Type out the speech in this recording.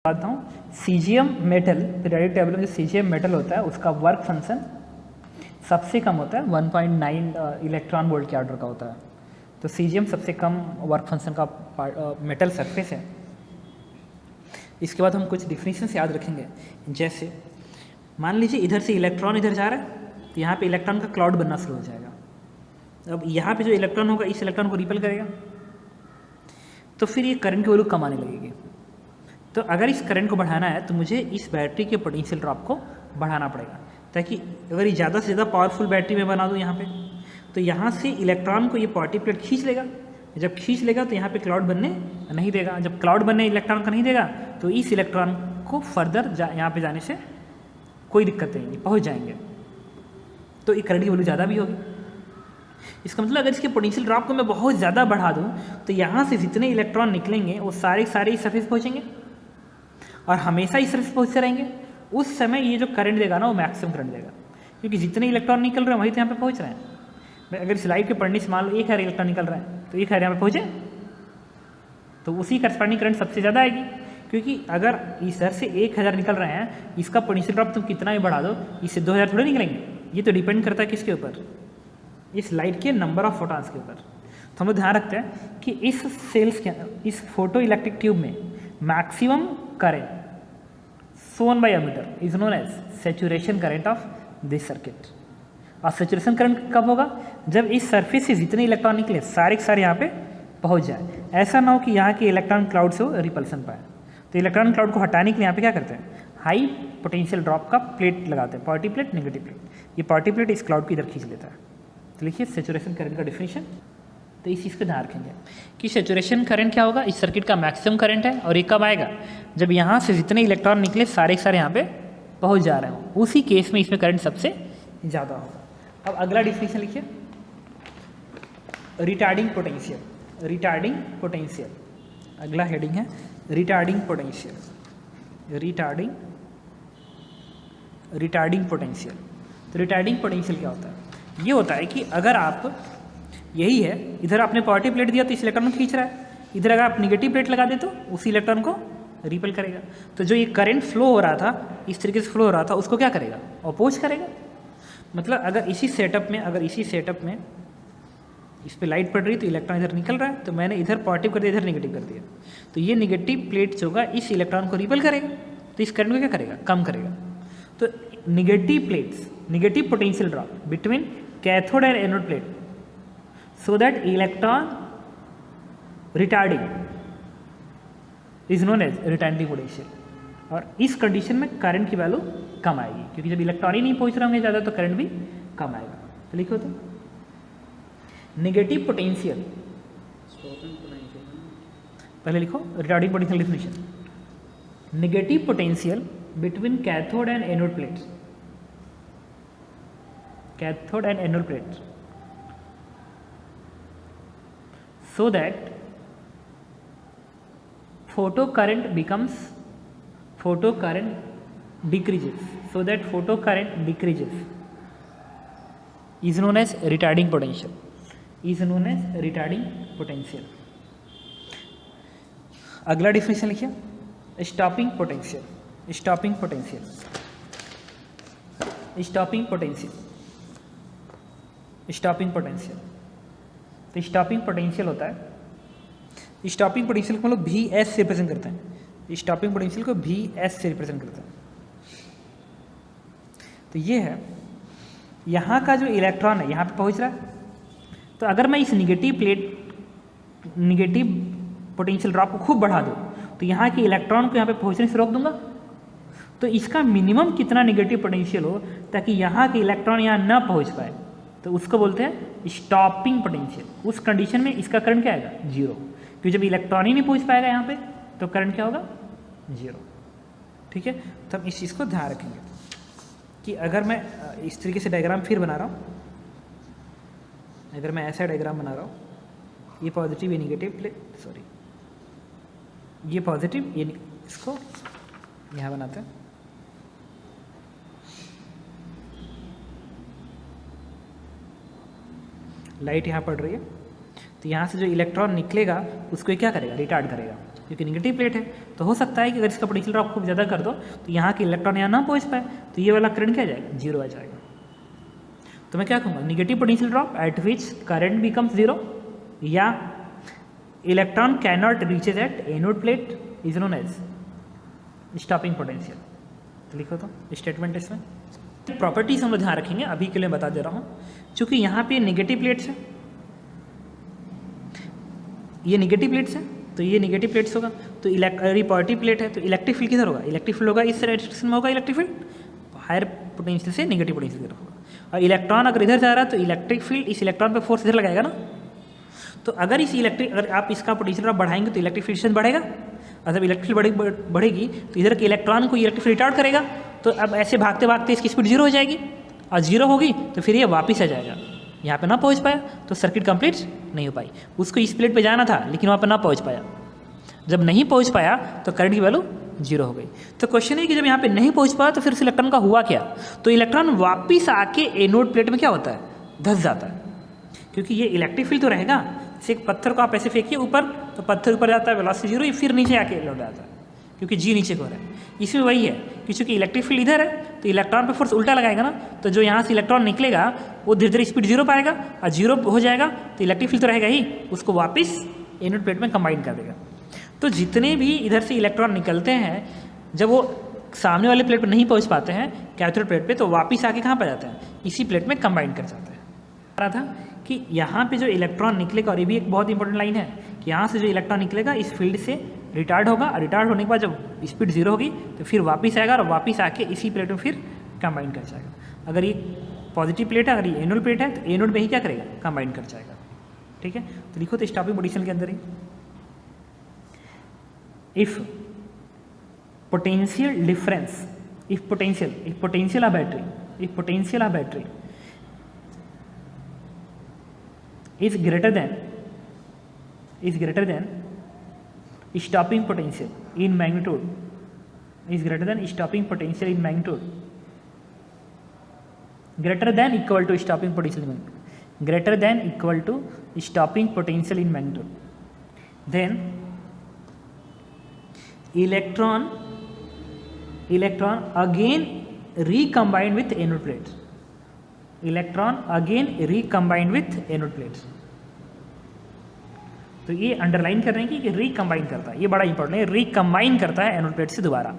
आता हूँ caesium metal, periodic table में जो सीजियम मेटल होता है उसका वर्क फंक्शन सबसे कम होता है 1.9 इलेक्ट्रॉन वोल्ट के ऑर्डर का होता है। तो सीजियम सबसे कम वर्क फंक्शन का मेटल सरफेस है। इसके बाद हम कुछ डिफिनेशंस याद रखेंगे, जैसे मान लीजिए इधर से इलेक्ट्रॉन इधर जा रहा है तो यहाँ पे इलेक्ट्रॉन का क्लाउड बनना शुरू हो जाएगा। अब यहाँ पे जो इलेक्ट्रॉन होगा इस इलेक्ट्रॉन को रिपेल करेगा, तो फिर ये करंट की वैल्यू कम आने लगेगी। तो अगर इस करंट को बढ़ाना है तो मुझे इस बैटरी के पोटेंशियल ड्रॉप को बढ़ाना पड़ेगा, ताकि अगर ये ज़्यादा से ज़्यादा पावरफुल बैटरी में बना दूँ यहाँ पे, तो यहाँ से इलेक्ट्रॉन को ये पार्टिकुलेट खींच लेगा। जब खींच लेगा तो यहाँ पे क्लाउड बनने नहीं देगा। जब क्लाउड बनने इलेक्ट्रॉन का नहीं देगा तो इस इलेक्ट्रॉन को फर्दर यहाँ पे जाने से कोई दिक्कत नहीं, पहुँच जाएंगे। तो ये करंट की वैल्यू ज़्यादा भी होगी। इसका मतलब अगर इसके पोटेंशियल ड्रॉप को मैं बहुत ज़्यादा बढ़ा दूँ तो यहाँ से जितने इलेक्ट्रॉन निकलेंगे वो सारे इस सरफेस पहुँचेंगे और हमेशा इस सरफेस पहुँचते रहेंगे। उस समय ये जो करंट देगा ना वो मैक्सिमम करंट देगा, क्योंकि जितने इलेक्ट्रॉन निकल रहे हैं वही तो यहाँ पे पहुँच रहे हैं। अगर इस लाइट के पढ़ने से मान लो 1000 इलेक्ट्रॉन निकल रहा है तो 1000 यहाँ पे पहुँचे तो उसी करस्पॉन्डिंग करंट सबसे ज़्यादा आएगी, क्योंकि अगर इधर से 1000 निकल रहे हैं, इसका पोटेंशियल ड्रॉप तुम कितना भी बढ़ा दो इससे 2000 थोड़े निकलेंगे। ये तो डिपेंड करता है किसके ऊपर, इस लाइट के नंबर ऑफ फोटॉन्स के ऊपर। तो हम लोग ध्यान रखते हैं कि इस सेल्स के इस फोटो इलेक्ट्रिक ट्यूब में maximum current shown by ammeter is known as saturation current of this circuit। और सैचुरेशन करंट कब होगा, जब इस सरफेस से जितने इलेक्ट्रॉन निकले सारे के सारे यहाँ पे पहुँच जाए। ऐसा ना हो कि यहाँ के इलेक्ट्रॉन क्लाउड से वो रिपल्सन पाए। तो इलेक्ट्रॉन क्लाउड को हटाने के लिए यहाँ पे क्या करते हैं, हाई पोटेंशियल ड्रॉप का प्लेट लगाते हैं, पॉजिटिव प्लेट नेगेटिव प्लेट। ये पॉजिटिव प्लेट इस क्लाउड को इधर खींच लेता है। तो लिखिए सैचुरेशन करंट का डेफिनेशन। तो इस चीज़ का ध्यान रखेंगे कि सैचुरेशन करंट क्या होगा, इस सर्किट का मैक्सिमम करंट है और ये कब आएगा, जब यहाँ से जितने इलेक्ट्रॉन निकले सारे के सारे यहाँ पे पहुँच जा रहे हो, उसी केस में इसमें करंट सबसे ज़्यादा होगा। अब अगला डिफिनेशन लिखिए, रिटार्डिंग पोटेंशियल। रिटार्डिंग पोटेंशियल अगला हेडिंग है, रिटार्डिंग पोटेंशियल। Retarding potential. तो रिटार्डिंग पोटेंशियल क्या होता है, ये होता है कि अगर आप यही है, इधर आपने पॉजिटिव प्लेट दिया तो इस इलेक्ट्रॉन को खींच रहा है, इधर अगर आप निगेटिव प्लेट लगा दे तो उसी इलेक्ट्रॉन को रिपेल करेगा। तो जो ये करंट फ्लो हो रहा था, इस तरीके से फ्लो हो रहा था, उसको क्या करेगा, अपोज करेगा। मतलब अगर इसी सेटअप में इस पे लाइट पड़ रही तो इलेक्ट्रॉन इधर निकल रहा है, तो मैंने इधर पॉजिटिव कर दिया, इधर निगेटिव कर दिया, तो ये निगेटिव प्लेट जो होगा इस इलेक्ट्रॉन को रिपेल करेगा, तो इस करंट को क्या करेगा, कम करेगा। तो negative plates, negative potential drop between cathode and anode plate so that electron retarding is known as retarding potential। और इस कंडीशन में करंट की वैल्यू कम आएगी, क्योंकि जब इलेक्ट्रॉन ही नहीं पहुंच रहे होंगे ज़्यादा तो करंट भी कम आएगा। तो लिखो तो नेगेटिव पोटेंशियल, पहले लिखो retarding potential definition. Negative potential between cathode and anode plate, cathode and anode plate, so that photocurrent decreases, so that photocurrent decreases is known as retarding potential, is known as retarding potential। अगला definition लिखिए, stopping potential. Stopping potential, stopping potential, stopping potential. तो stopping potential होता है, stopping potential को हम लोग VS से represent करते हैं। स्टॉपिंग पोटेंशियल को VS से रिप्रेजेंट करते हैं। तो ये है, यहाँ का जो इलेक्ट्रॉन है यहाँ पे पहुँच रहा है, तो अगर मैं इस निगेटिव पोटेंशियल ड्रॉप को खूब बढ़ा दूँ तो यहाँ के इलेक्ट्रॉन को यहाँ पे पहुँचने से रोक दूंगा। तो इसका मिनिमम कितना निगेटिव पोटेंशियल हो ताकि यहाँ के इलेक्ट्रॉन यहाँ ना पहुँच पाए, तो उसको बोलते हैं स्टॉपिंग पोटेंशियल। उस कंडीशन में इसका करंट क्या आएगा, 0, क्योंकि जब इलेक्ट्रॉन ही नहीं पहुंच पाएगा यहाँ पे तो करंट क्या होगा, 0। ठीक है, तो हम इस चीज़ को ध्यान रखेंगे कि अगर मैं इस तरीके से डायग्राम फिर बना रहा हूँ, अगर मैं ऐसा डायग्राम बना रहा हूँ, ये पॉजिटिव ये निगेटिव प्लेट, सॉरी ये पॉजिटिव ये, इसको यहाँ बनाते हैं। लाइट यहाँ पड़ रही है, तो यहाँ से जो इलेक्ट्रॉन निकलेगा उसको क्या करेगा, रिटार्ड करेगा। क्योंकि नेगेटिव प्लेट है। तो हो सकता है कि अगर इसका पोटेंशियल ड्रॉप खूब ज़्यादा कर दो तो यहाँ के इलेक्ट्रॉन यहाँ ना पहुँच पाए, तो ये वाला करंट क्या आ जाएगा, जीरो आ जाएगा। तो मैं क्या कहूँगा, negative potential drop at which current becomes zero, या electron can not reaches at anode plate is known as stopping potential. तो लिखो तो स्टेटमेंट इसमें। प्रॉपर्टीज हम लोग ध्यान रखेंगे, अभी के लिए बता दे रहा हूँ। चूँकि यहाँ पे नेगेटिव प्लेट्स है, ये नेगेटिव प्लेट्स है तो ये नेगेटिव प्लेट्स होगा, तो पॉजिटिव प्लेट है तो इलेक्ट्रिक फील्ड किधर होगा, इलेक्ट्रिक फील्ड होगा इस डायरेक्शन में होगा इलेक्ट्रिक फील्ड, हायर पोटेंशियल से नेगेटिव पोटेंशियल की तरफ होगा। और इलेक्ट्रॉन अगर इधर जा रहा है तो इलेक्ट्रिक फील्ड इस इलेक्ट्रॉन पे फोर्स इधर लगाएगा ना। तो अगर अगर आप इसका पोटेंशियल ड्रॉप बढ़ाएंगे तो इलेक्ट्रिक फील्ड बढ़ेगा, और जब इलेक्ट्रिक फील्ड बढ़ेगी तो इधर के इलेक्ट्रॉन को इलेक्ट्रिक फील्ड रिटार्ड करेगा। तो अब ऐसे भागते भागते इसकी स्पीड जीरो हो जाएगी, और जीरो होगी तो फिर ये वापस आ जाएगा, यहाँ पे ना पहुँच पाया तो सर्किट कंप्लीट नहीं हो पाई। उसको इस प्लेट पे जाना था लेकिन वहाँ पे ना पहुँच पाया, जब नहीं पहुँच पाया तो करंट की वैल्यू जीरो हो गई। तो क्वेश्चन है कि जब यहाँ पे नहीं पहुँच पाया तो फिर उस इलेक्ट्रॉन का हुआ क्या, तो इलेक्ट्रॉन वापस आके एनोड प्लेट में क्या होता है, धंस जाता है। क्योंकि ये इलेक्ट्रिक फील्ड तो रहेगा, जैसे एक पत्थर को आप ऐसे फेंकिए ऊपर तो पत्थर ऊपर जाता है वेलोसिटी जीरो, फिर नीचे आके लौट जाता है क्योंकि जी नीचे को हो रहा है। इसमें वही है कि चूँकि इलेक्ट्रिक फील्ड इधर है तो इलेक्ट्रॉन पे फोर्स उल्टा लगाएगा ना, तो जो यहाँ से इलेक्ट्रॉन निकलेगा वो धीरे धीरे स्पीड जीरो पाएगा, और जीरो हो जाएगा तो इलेक्ट्रिक फील्ड तो रहेगा ही, उसको वापस एनोड प्लेट में कंबाइन कर देगा। तो जितने भी इधर से इलेक्ट्रॉन निकलते हैं जब वो सामने वाले प्लेट पर नहीं पहुँच पाते हैं कैथोड प्लेट पे, तो वापस आके कहाँ पर जाते हैं, इसी प्लेट में कंबाइन कर जाते हैं। रहा था कि यहाँ पे जो इलेक्ट्रॉन निकलेगा, और ये भी एक बहुत इंपॉर्टेंट लाइन है कि यहाँ से जो इलेक्ट्रॉन निकलेगा इस फील्ड से रिटार्ड होगा, और रिटार्ड होने के बाद जब स्पीड जीरो होगी तो फिर वापस आएगा, और वापस आके इसी प्लेट में फिर कंबाइन कर जाएगा। अगर ये पॉजिटिव प्लेट है, अगर ये एनोड प्लेट है तो एनोड में ही क्या करेगा, कंबाइन कर जाएगा। ठीक है, तो लिखो तो स्टॉपिंग पोटेंशियल के अंदर ही, if potential difference, if potential of battery is greater than stopping potential in magnitude, greater than equal to stopping potential in magnitude, then electron again recombined with anode plate, तो ये underline कर रहे हैं कि recombine करता है, ये बड़ा इंपॉर्टेंट है, रिकम्बाइन करता है एनोड प्लेट से दोबारा।